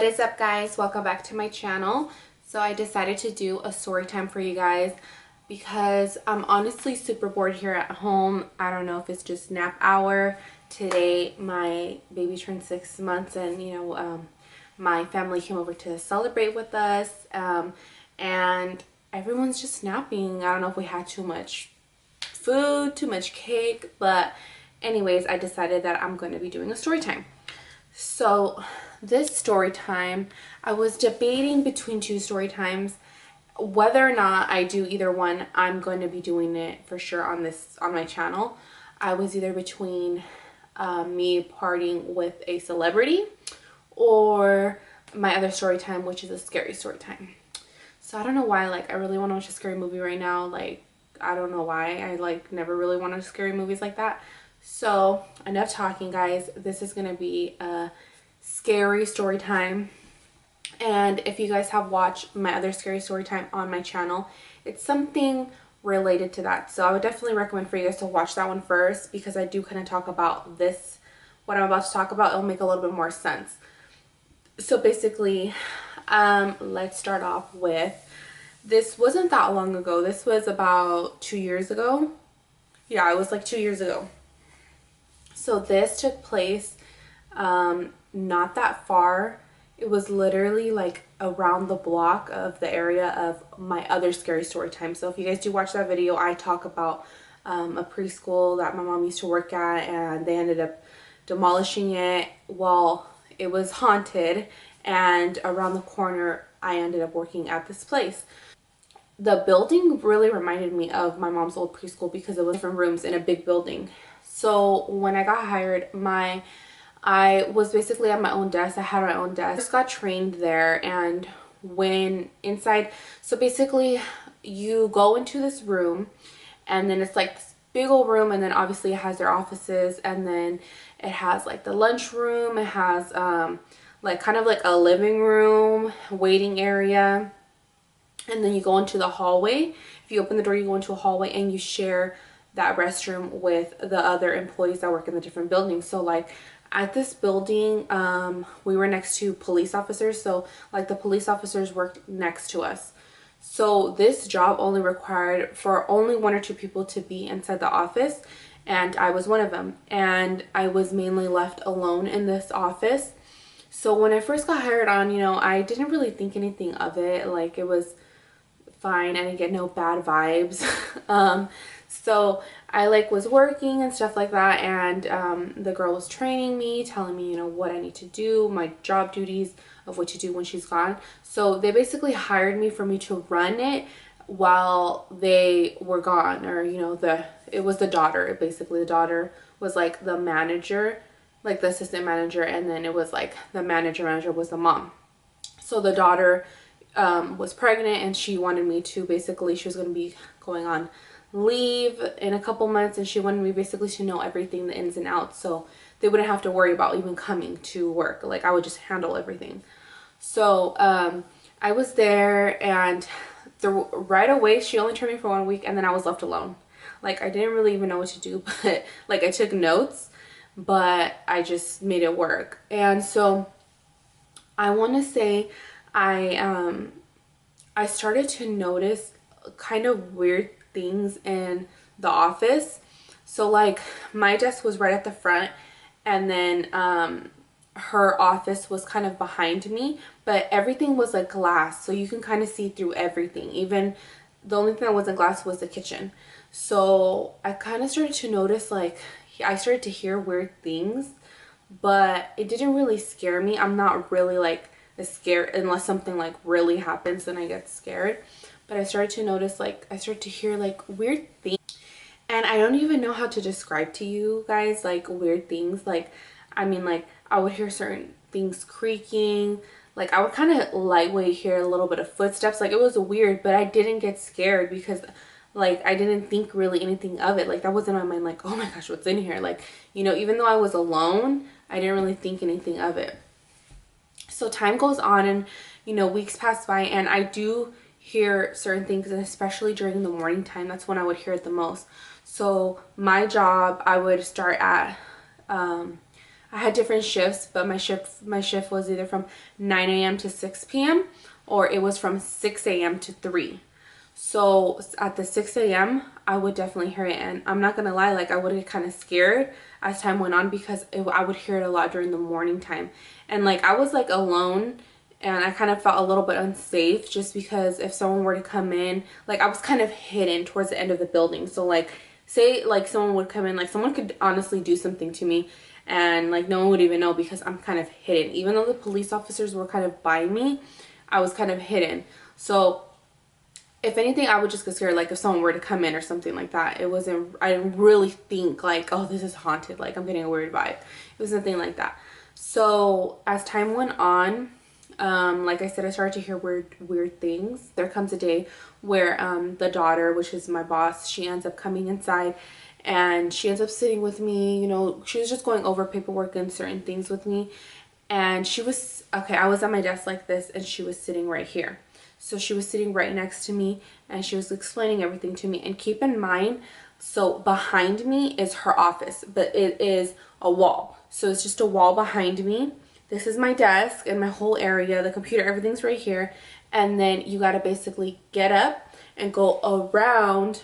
What is up, guys? Welcome back to my channel. So I decided to do a story time for you guys because I'm honestly super bored here at home. I don't know if it's just nap hour. Today my baby turned 6 months and my family came over to celebrate with us, and everyone's just napping. I don't know if we had too much food, too much cake, but anyways, I decided that I'm going to be doing a story time. So this story time, I was debating between two story times. Whether or not I do either one, I'm going to be doing it for sure on my channel. I was either between me partying with a celebrity or my other story time, which is a scary story time. So I don't know why, I really want to watch a scary movie right now. I don't know why. I never really wanted scary movies like that. So enough talking, guys. This is gonna be a scary story time, and if you guys have watched my other scary story time on my channel, it's something related to that. So I would definitely recommend for you guys to watch that one first, because I do kind of talk about this, what I'm about to talk about. It'll make a little bit more sense. So basically, let's start off with, this wasn't that long ago. This was about 2 years ago. Yeah, it was like 2 years ago. So this took place not that far. It was literally like around the block of the area of my other scary story time. So if you guys do watch that video, I talk about a preschool that my mom used to work at, and they ended up demolishing it while it was haunted, and around the corner I ended up working at this place. The building really reminded me of my mom's old preschool because it was different rooms in a big building. So when I got hired, I was basically at my own desk. I had my own desk. I just got trained there, and when inside, so basically you go into this room, and then it's like this big old room, and then obviously it has their offices, and then it has like the lunch room. It has like kind of like a living room, waiting area, and then you go into the hallway. If you open the door, you go into a hallway, and you share that restroom with the other employees that work in the different buildings. So like at this building, we were next to police officers, so like the police officers worked next to us. So this job only required for only 1 or 2 people to be inside the office, and I was one of them, and I was mainly left alone in this office. So when I first got hired on, I didn't really think anything of it. Like, it was fine. I didn't get no bad vibes. So I was working and stuff like that, and the girl was training me, telling me what I need to do, my job duties of what to do when she's gone. So they basically hired me for me to run it while they were gone, or it was the daughter. Basically the daughter was like the manager, like the assistant manager, and then it was like the manager was the mom. So the daughter was pregnant, and she wanted me to basically, she was going to be going on leave in a couple months, and she wanted me basically to know everything, the ins and outs, so they wouldn't have to worry about even coming to work. Like, I would just handle everything. So I was there, and right away she only turned me for 1 week, and then I was left alone. Like, I didn't really even know what to do, but like, I took notes, but I just made it work. And so I want to say I started to notice kind of weird things in the office. So like, my desk was right at the front, and then her office was kind of behind me, but everything was like glass, so you can kind of see through everything. Even the only thing that wasn't glass was the kitchen. So I kind of started to notice, like, I started to hear weird things, but it didn't really scare me. I'm not really like scared unless something like really happens, then I get scared. But I started to notice, like, I started to hear like weird things, and I don't even know how to describe to you guys like weird things. Like, I mean, like, I would hear certain things creaking. Like, I would kind of lightweight hear a little bit of footsteps. Like, it was weird, but I didn't get scared because like, I didn't think really anything of it. Like, that wasn't on my mind, like, oh my gosh, what's in here? Like, even though I was alone, I didn't really think anything of it. So time goes on, and weeks pass by, and I do hear certain things, and especially during the morning time, that's when I would hear it the most. So my job, I would start at I had different shifts, but my shift was either from 9 a.m. to 6 p.m. or it was from 6 a.m. to 3. So at the 6 a.m. I would definitely hear it, and I'm not gonna lie, like I would get kind of scared as time went on because I would hear it a lot during the morning time, and like I was like alone, and I kind of felt a little bit unsafe just because if someone were to come in, like I was kind of hidden towards the end of the building, so like say like someone would come in, like someone could honestly do something to me and like no one would even know because I'm kind of hidden. Even though the police officers were kind of by me, I was kind of hidden. So if anything, I would just get scared, like if someone were to come in or something like that. It wasn't, I didn't really think like, oh, this is haunted, like I'm getting a weird vibe. It was nothing like that. So as time went on, like I said, I started to hear weird things. There comes a day where the daughter, which is my boss, she ends up coming inside and she ends up sitting with me. You know, she was just going over paperwork and certain things with me. And she was, okay, I was at my desk like this and she was sitting right here. So she was sitting right next to me and she was explaining everything to me. And keep in mind, so behind me is her office, but it is a wall. So it's just a wall behind me. This is my desk and my whole area, the computer, everything's right here. And then you got to basically get up and go around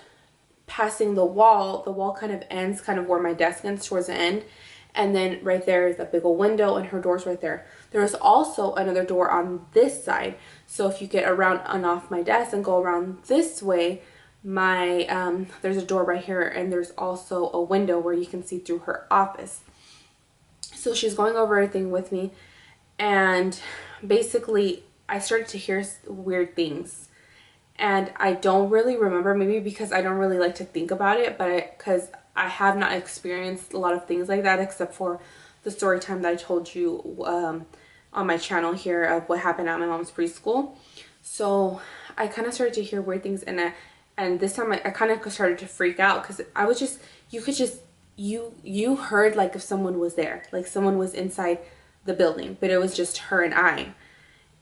passing the wall. The wall kind of ends kind of where my desk ends towards the end. And then right there is a big old window and her door's right there. There is also another door on this side. So if you get around and off my desk and go around this way, there's a door right here and there's also a window where you can see through her office. So she's going over everything with me and basically I started to hear weird things. And I don't really remember, maybe because I don't really like to think about it, but because I have not experienced a lot of things like that except for the story time that I told you on my channel here of what happened at my mom's preschool. So I kind of started to hear weird things and this time I kind of started to freak out because I was just, you heard like if someone was there, like someone was inside the building, but it was just her and I.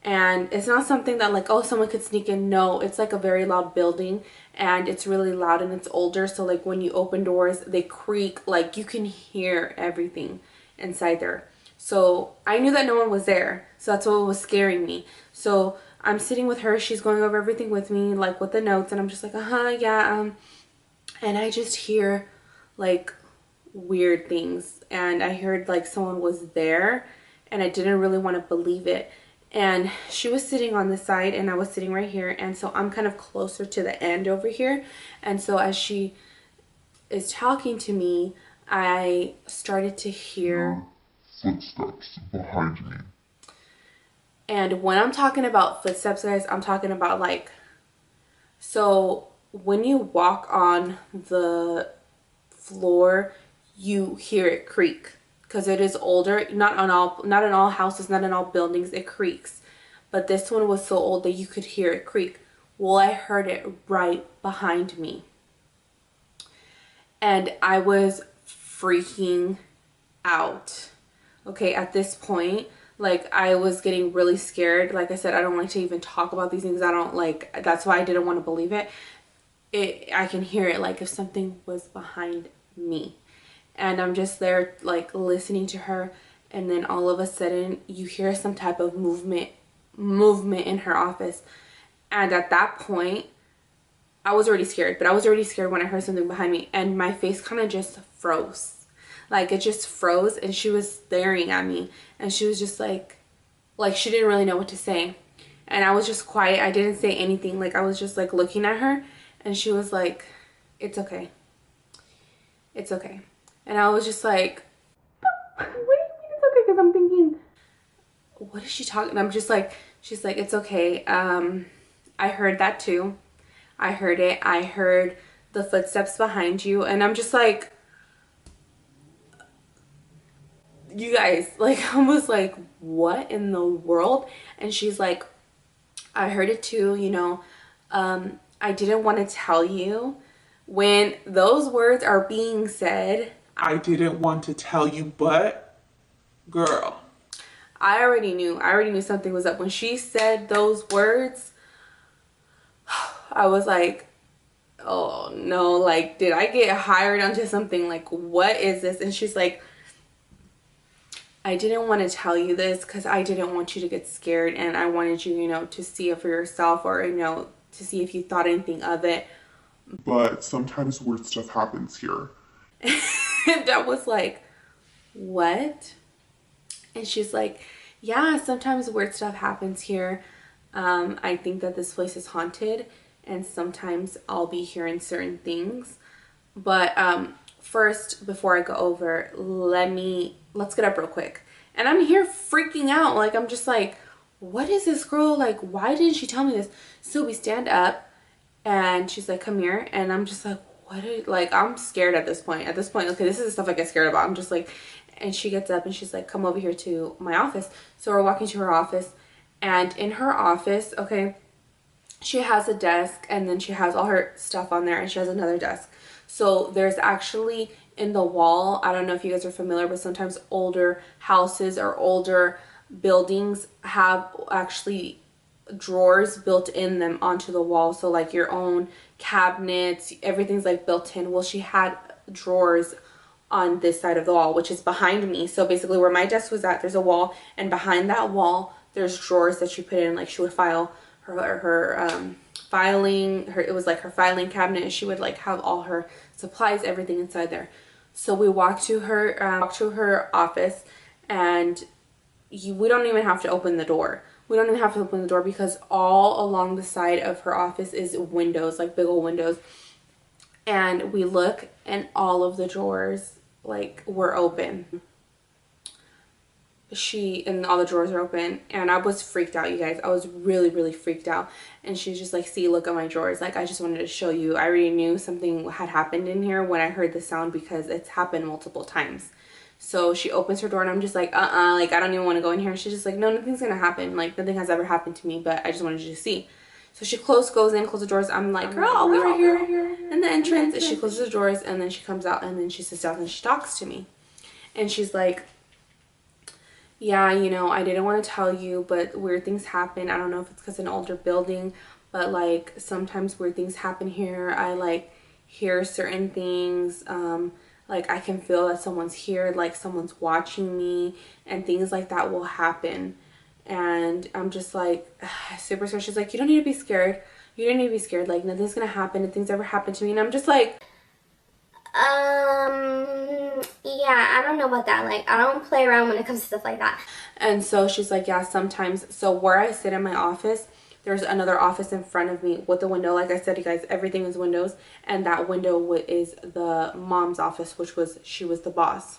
And it's not something that like, oh, someone could sneak in. No, it's like a very loud building and it's really loud and it's older. So like when you open doors, they creak, like you can hear everything inside there. So I knew that no one was there. So that's what was scaring me. So I'm sitting with her. She's going over everything with me, like with the notes. And I'm just like, yeah. And I just hear like weird things. And I heard like someone was there and I didn't really want to believe it. And she was sitting on the side and I was sitting right here. And so I'm kind of closer to the end over here. And so as she is talking to me, I started to hear footsteps behind me. And when I'm talking about footsteps, guys, I'm talking about like, so when you walk on the floor, you hear it creak. Because it is older, not in all houses, not in all buildings, it creaks. But this one was so old that you could hear it creak. Well, I heard it right behind me. And I was freaking out. Okay, at this point, like I was getting really scared. Like I said, I don't like to even talk about these things. I don't like, that's why I didn't want to believe it. I can hear it like if something was behind me. And I'm just there like listening to her, and then all of a sudden you hear some type of movement in her office. And at that point I was already scared, but I was already scared when I heard something behind me and my face kind of just froze. Like it just froze and she was staring at me and she was just like she didn't really know what to say. And I was just quiet. I didn't say anything. Like I was just like looking at her and she was like, "It's okay. It's okay." And I was just like, what do you mean it's okay? Because I'm thinking, what is she talking? I'm just like, she's like, "It's okay. I heard that too. I heard it. I heard the footsteps behind you." And I'm just like, you guys, like, I was like, what in the world? And she's like, "I heard it too, you know. I didn't want to tell you." When those words are being said, I didn't want to tell you, but girl, I already knew something was up. When she said those words, I was like, oh no, like, did I get hired onto something? Like, what is this? And she's like, I didn't want to tell you this because I didn't want you to get scared, and I wanted you, you know, to see it for yourself, or, you know, to see if you thought anything of it. But sometimes weird stuff happens here. And I was like, what? And she's like, yeah, sometimes weird stuff happens here. I think that this place is haunted, and sometimes I'll be hearing certain things. But first, before I go over, let's get up real quick. And I'm here freaking out. Like, I'm just like, what is this girl? Like, why didn't she tell me this? So we stand up, and she's like, come here. And I'm just like, like, I'm scared at this point. At this point, okay, this is the stuff I get scared about. I'm just like, and she gets up and she's like, come over here to my office. So we're walking to her office, and in her office, okay, she has a desk, and then she has all her stuff on there, and she has another desk. So there's actually in the wall, I don't know if you guys are familiar, but sometimes older houses or older buildings have actually drawers built in them onto the wall. So like your own cabinets, everything's like built in. Well, she had drawers on this side of the wall, which is behind me. So basically where my desk was at, there's a wall, and behind that wall there's drawers that she put in. Like she would file her filing, her, it was like her filing cabinet, and she would like have all her supplies, everything inside there. So we walked to her office, and we don't even have to open the door. We don't even have to open the door because all along the side of her office is windows, like big old windows. And we look, and all of the drawers like were open. And all the drawers are open, and I was freaked out, you guys. I was really, really freaked out. And she's just like, see, look at my drawers. Like, I just wanted to show you. I already knew something had happened in here when I heard the sound, because it's happened multiple times. So she opens her door, and I'm just like, like, I don't even want to go in here. And she's just like, no, nothing's gonna happen. Like, nothing has ever happened to me, but I just wanted you to see. So she goes in, closes the doors. I'm like, girl, I'll be right here in the entrance. And she closes the doors, and then she comes out, and then she sits down and she talks to me. And she's like, yeah, you know, I didn't want to tell you, but weird things happen. I don't know if it's because an older building, but like sometimes weird things happen here. I like hear certain things. Like I can feel that someone's here, like someone's watching me, and things like that will happen. And I'm just like super scared. She's like, you don't need to be scared. You don't need to be scared. Like nothing's gonna happen. Nothing's ever happened to me. And I'm just like, yeah, I don't know about that. Like, I don't play around when it comes to stuff like that. and so she's like, yeah, sometimes. So where I sit in my office, there's another office in front of me with a window. Like I said, you guys, everything is windows. And that window is the mom's office, she was the boss.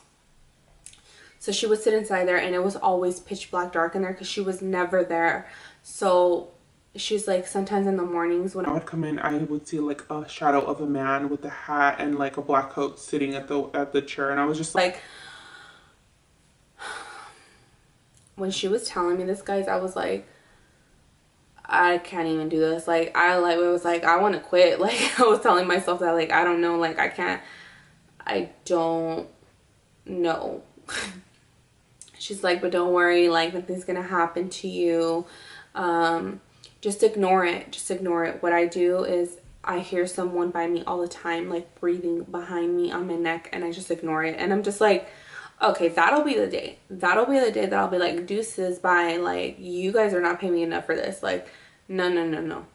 So she would sit inside there, and it was always pitch black dark in there because she was never there. So she's like, sometimes in the mornings when I would come in, I would see like a shadow of a man with a hat and like a black coat sitting at the chair, and I was just like, when she was telling me this, guys, I was like, I can't even do this. Like, it was like, I want to quit. Like, I was telling myself that, like, I don't know, like, I don't know. She's like, but don't worry, like, nothing's gonna happen to you. Just ignore it. Just ignore it. What I do is I hear someone by me all the time, like, breathing behind me on my neck, and I just ignore it. And I'm just like, okay, that'll be the day. That'll be the day that I'll be like, deuces, bye. Like, you guys are not paying me enough for this. Like, no, no, no, no.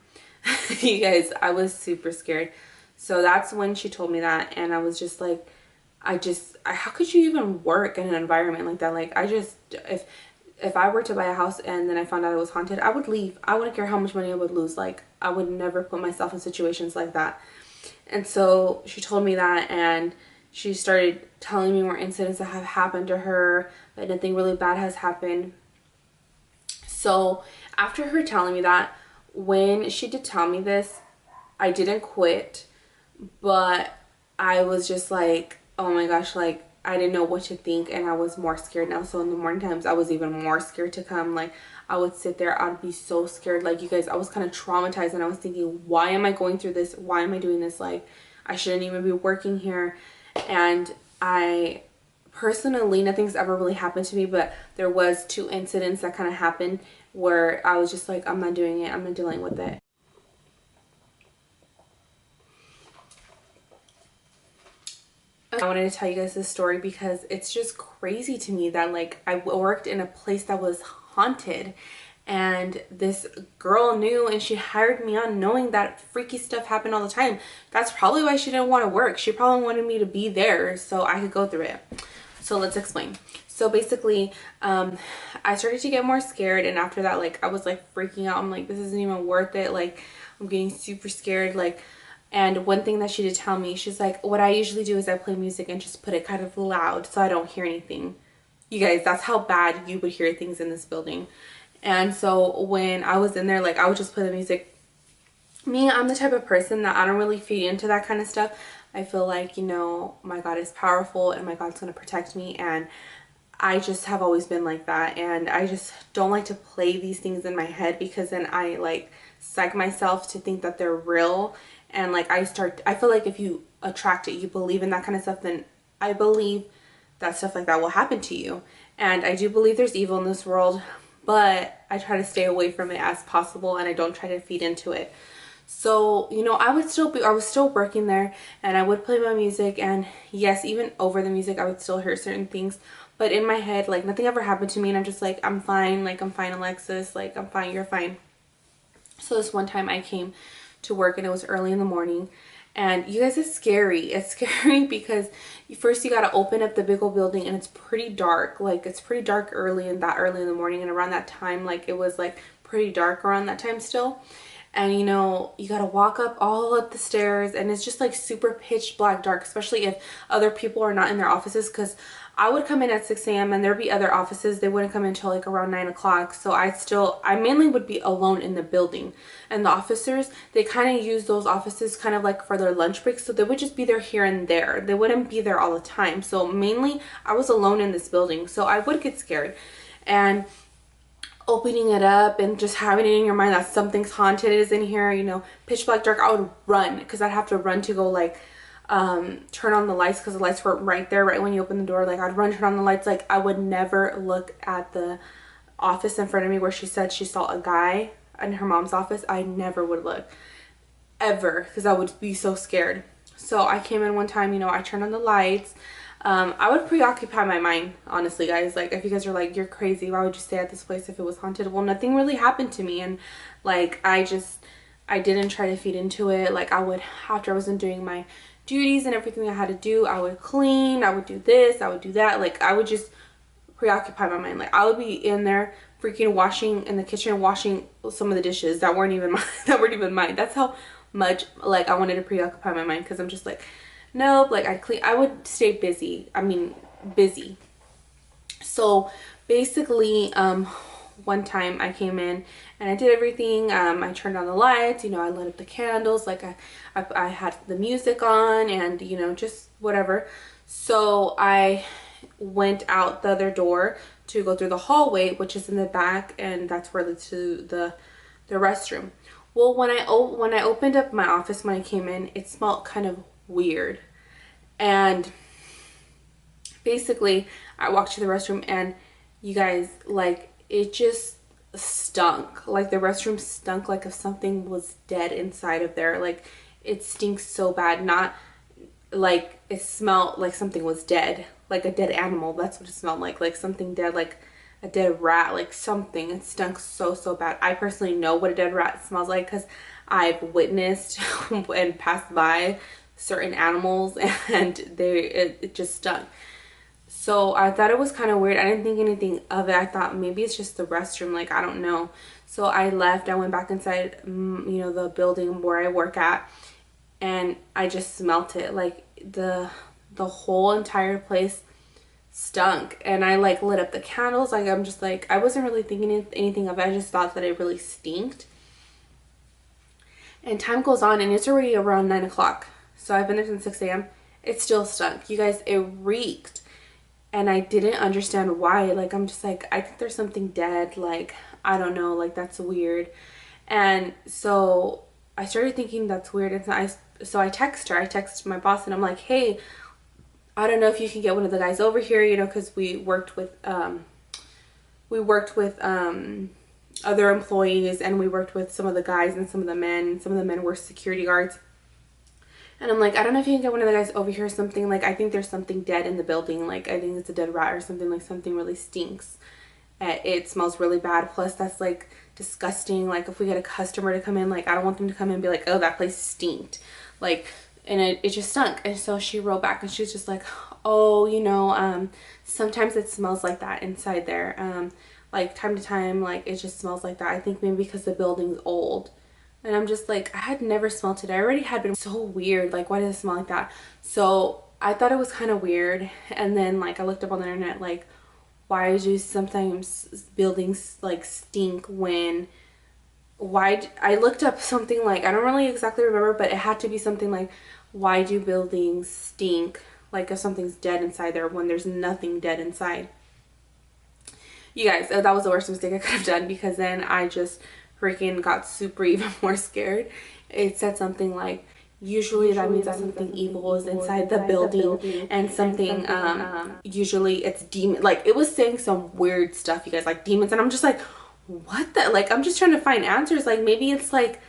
You guys, I was super scared. So that's when she told me that, and I was just like, how could you even work in an environment like that? Like, if I were to buy a house and then I found out it was haunted, I would leave. I wouldn't care how much money I would lose. Like, I would never put myself in situations like that. And so she told me that, and she started telling me more incidents that have happened to her, but nothing really bad has happened. So after her telling me that, when she did tell me this, I didn't quit, but I was just like, oh my gosh, like, I didn't know what to think, and I was more scared now. So in the morning times, I was even more scared to come. Like, I would sit there, I'd be so scared. Like, you guys, I was kind of traumatized, and I was thinking, why am I going through this? Why am I doing this? Like, I shouldn't even be working here. And I personally, nothing's ever really happened to me, but there was 2 incidents that kind of happened where I was just like, I'm not doing it. I'm not dealing with it. I wanted to tell you guys this story because it's just crazy to me that like I worked in a place that was haunted, and this girl knew and she hired me on knowing that freaky stuff happened all the time. That's probably why she didn't want to work. She probably wanted me to be there so I could go through it. So let's explain. So basically, I started to get more scared, and after that, like I was like freaking out. I'm like, this isn't even worth it. Like I'm getting super scared. Like, and one thing that she did tell me, she's like, what I usually do is I play music and just put it kind of loud so I don't hear anything. You guys, that's how bad you would hear things in this building. And so when I was in there, like I would just play the music. Me, I'm the type of person that I don't really feed into that kind of stuff. I feel like, you know, my God is powerful and my God's going to protect me, and I just have always been like that, and I just don't like to play these things in my head because then I like psych myself to think that they're real, and like I feel like if you attract it, you believe in that kind of stuff, then I believe that stuff like that will happen to you. And I do believe there's evil in this world, but I try to stay away from it as possible, and I don't try to feed into it. So, you know, I was still working there, and I would play my music, and yes, even over the music I would still hear certain things, but in my head, like nothing ever happened to me, and I'm just like, I'm fine, Alexis, like I'm fine, you're fine. So this one time I came to work and it was early in the morning, and you guys, it's scary. It's scary because first you got to open up the big old building, and it's pretty dark. Like it's pretty dark early in the morning, and around that time, like it was like pretty dark around that time still. And you know, you gotta walk all up the stairs, and it's just like super pitch black dark, especially if other people are not in their offices, because I would come in at 6 a.m. and there'd be other offices, they wouldn't come in until like around 9 o'clock. So I mainly would be alone in the building, and the officers, they kind of use those offices kind of like for their lunch breaks, so they would just be there here and there. They wouldn't be there all the time. So mainly I was alone in this building, so I would get scared. And opening it up and just having it in your mind that something's haunted is in here, you know, pitch black dark, I would run because I'd have to run to go like turn on the lights, because the lights were right there right when you open the door. Like I'd run, turn on the lights. Like I would never look at the office in front of me where she said she saw a guy in her mom's office. I never would look ever because I would be so scared. So I came in one time, you know, I turned on the lights. I would preoccupy my mind, honestly, guys. Like if you guys are like, you're crazy, why would you stay at this place if it was haunted? Well, nothing really happened to me, and like I didn't try to feed into it. Like I would, after I wasn't doing my duties and everything I had to do, I would clean, I would do this, I would do that. Like I would just preoccupy my mind. Like I would be in there freaking washing in the kitchen, washing some of the dishes that weren't even mine. That's how much like I wanted to preoccupy my mind, because I'm just like, nope. Like I would stay busy. I mean busy. So basically one time I came in and I did everything. I turned on the lights, you know, I lit up the candles, like I had the music on, and you know, just whatever. So I went out the other door to go through the hallway, which is in the back, and that's where leads to the restroom. Well, when I opened up my office, when I came in, it smelled kind of weird. And basically I walked to the restroom, and you guys, like it just stunk. Like the restroom stunk like if something was dead inside of there. Like it stinks so bad. Not like it smelled like something was dead, like a dead animal. That's what it smelled like something dead, like a dead rat, like something. It stunk so bad. I personally know what a dead rat smells like because I've witnessed and passed by certain animals, and it just stunk. So I thought it was kind of weird. I didn't think anything of it. I thought maybe it's just the restroom, like I don't know. So I left. I went back inside, you know, the building where I work at, and I just smelt it. Like the whole entire place stunk, and I like lit up the candles. Like I'm just like, I wasn't really thinking anything of it. I just thought that it really stinked. And time goes on, and it's already around 9 o'clock. So I've been there since 6 a.m. It still stunk. You guys, it reeked. And I didn't understand why. Like, I'm just like, I think there's something dead. Like, I don't know. Like, that's weird. And so I started thinking that's weird. And so I text her. I text my boss, and I'm like, hey, I don't know if you can get one of the guys over here, you know, because we worked with other employees, and we worked with some of the guys and some of the men. Some of the men were security guards. And I'm like, I don't know if you can get one of the guys over here or something. Like, I think there's something dead in the building. Like, I think it's a dead rat or something. Like, something really stinks. It smells really bad. Plus, that's, like, disgusting. Like, if we get a customer to come in, like, I don't want them to come in and be like, oh, that place stinked. Like, and it just stunk. And so she wrote back and she's just like, oh, you know, sometimes it smells like that inside there. Like, time to time, like, it just smells like that. I think maybe because the building's old. And I'm just like, I had never smelled it. I already had been so weird. Like, why does it smell like that? So I thought it was kind of weird. And then, like, I looked up on the internet, like, why do sometimes buildings, like, stink when... I looked up something like, I don't really exactly remember, but it had to be something like, why do buildings stink? Like, if something's dead inside there when there's nothing dead inside. You guys, that was the worst mistake I could have done, because then I just freaking got super even more scared. It said something like, usually that means that something evil is inside the building, and something usually it's demon. Like, it was saying some weird stuff, you guys, like demons. And I'm just like, what the, like, I'm just trying to find answers. Like, maybe it's like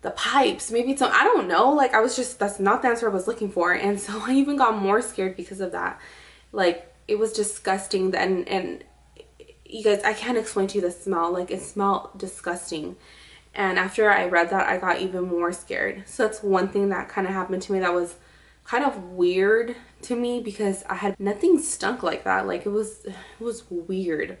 the pipes, maybe it's, I don't know. Like, I was just, that's not the answer I was looking for. And so I even got more scared because of that. Like, it was disgusting. Then, and you guys, I can't explain to you the smell. Like, it smelled disgusting. And after I read that, I got even more scared. So that's one thing that kind of happened to me that was kind of weird to me, because I had nothing stunk like that. Like, it was weird.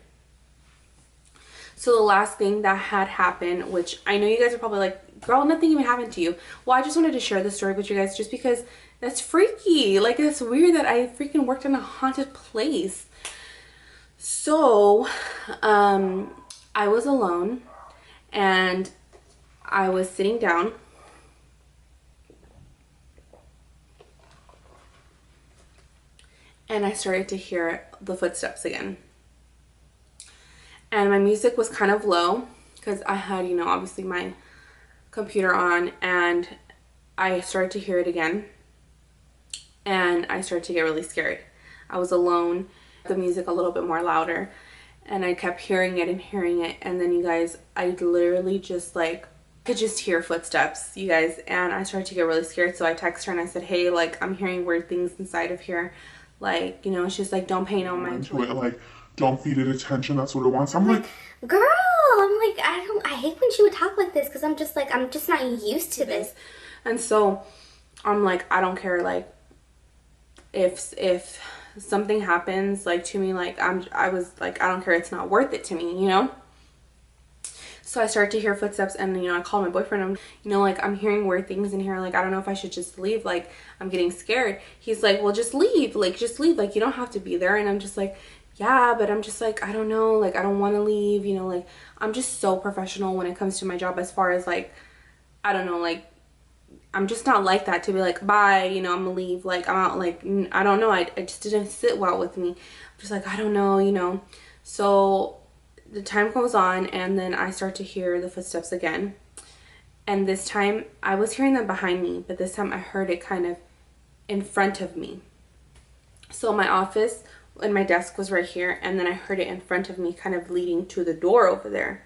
So the last thing that had happened, which I know you guys are probably like, girl, nothing even happened to you. Well, I just wanted to share this story with you guys just because that's freaky. Like, it's weird that I freaking worked in a haunted place. So, I was alone and I was sitting down and I started to hear the footsteps again. And my music was kind of low because I had, you know, obviously my computer on, and I started to hear it again. And I started to get really scared. I was alone, the music a little bit more louder, and I kept hearing it and hearing it. And then, you guys, I literally just like could just hear footsteps, you guys, and I started to get really scared. So I texted her and I said, hey, like, I'm hearing weird things inside of here. Like, you know, she's like, don't pay no mind to it. Like, don't feed it attention. That's what it wants. I'm like, girl, I'm like, I hate when she would talk like this, because I'm just like, I'm just not used to this. And so I'm like, I don't care. Like, if something happens, like, to me, like, I was like, I don't care. It's not worth it to me, you know? So I started to hear footsteps, and, you know, I called my boyfriend. I'm, you know, like, I'm hearing weird things in here. Like, I don't know if I should just leave. Like, I'm getting scared. He's like, well, just leave. Like, just leave. Like, you don't have to be there. And I'm just like, yeah, but I'm just like, I don't know. Like, I don't want to leave. You know, like, I'm just so professional when it comes to my job, as far as, like, I don't know, like, I'm just not like that to be like, bye, you know, I'm gonna leave. Like, I'm out. Like, I don't know. I just didn't sit well with me. I'm just like, I don't know, you know. So the time goes on, and then I start to hear the footsteps again. And this time I was hearing them behind me, but this time I heard it kind of in front of me. So my office and my desk was right here, and then I heard it in front of me, kind of leading to the door over there.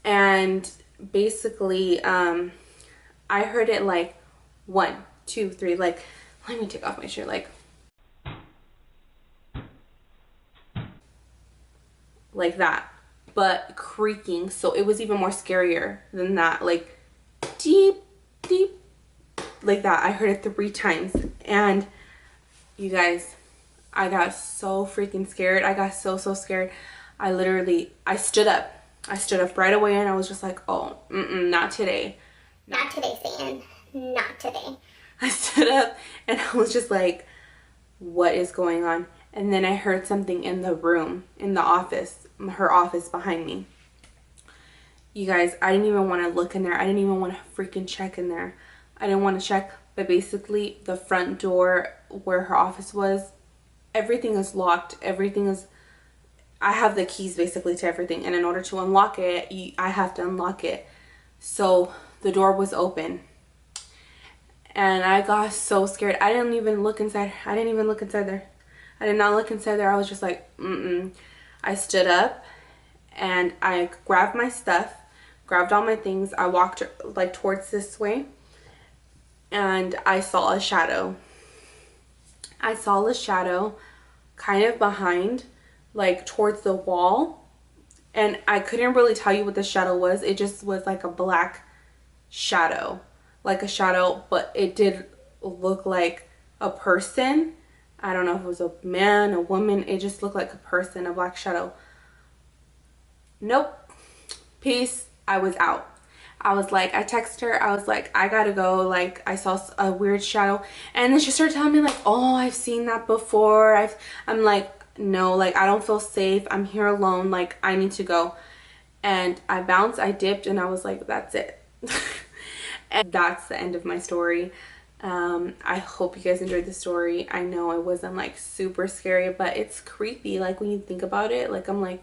And basically, I heard it like 1, 2, 3, like, let me take off my shirt, like that, but creaking. So it was even more scarier than that, like deep, deep, like that. I heard it 3 times, and you guys, I got so freaking scared. I got so scared. I stood up. I stood up right away, and I was just like, oh, not today. Not today, Satan. Not today. I stood up, and I was just like, what is going on? And then I heard something in the room, in the office, her office behind me. You guys, I didn't even want to look in there. I didn't even want to freaking check in there. I didn't want to check, but basically the front door where her office was, everything is locked. Everything is, I have the keys basically to everything. And in order to unlock it, I have to unlock it. So the door was open. And I got so scared. I didn't even look inside. I didn't even look inside there. I did not look inside there. I was just like, I stood up and I grabbed my stuff, grabbed all my things. I walked like towards this way. and I saw a shadow. I saw a shadow kind of behind, like towards the wall, and I couldn't really tell you what the shadow was. It just was like a black shadow, like a shadow, but it did look like a person. I don't know if it was a man, a woman. It just looked like a person, a black shadow. Nope. Peace. I was out. I was like, I texted her. I was like, I gotta go. Like, I saw a weird shadow. And then she started telling me like, oh, I've seen that before. I'm like, no, like, I don't feel safe. I'm here alone. Like, I need to go. And I bounced, I dipped, and I was like, that's it. And that's the end of my story. I hope you guys enjoyed the story. I know it wasn't like super scary, but it's creepy. Like, when you think about it, like, I'm like,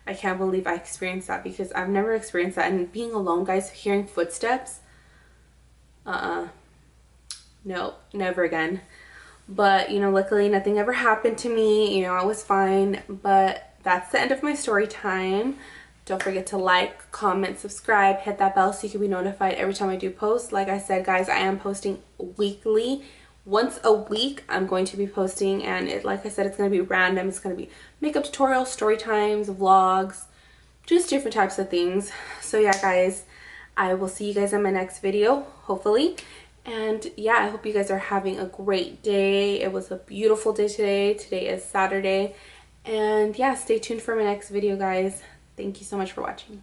I can't believe I experienced that, because I've never experienced that. And being alone, guys, hearing footsteps, no, never again. But, you know, luckily nothing ever happened to me. You know, I was fine. But that's the end of my story time. Don't forget to like, comment, subscribe, hit that bell so you can be notified every time I do post. Like I said, guys, I am posting weekly. Once a week I'm going to be posting, and like I said, it's going to be random. It's going to be makeup tutorials, story times, vlogs, just different types of things. So yeah, guys, I will see you guys in my next video, hopefully. And yeah, I hope you guys are having a great day. It was a beautiful day today. Today is Saturday. And yeah, stay tuned for my next video, guys. Thank you so much for watching.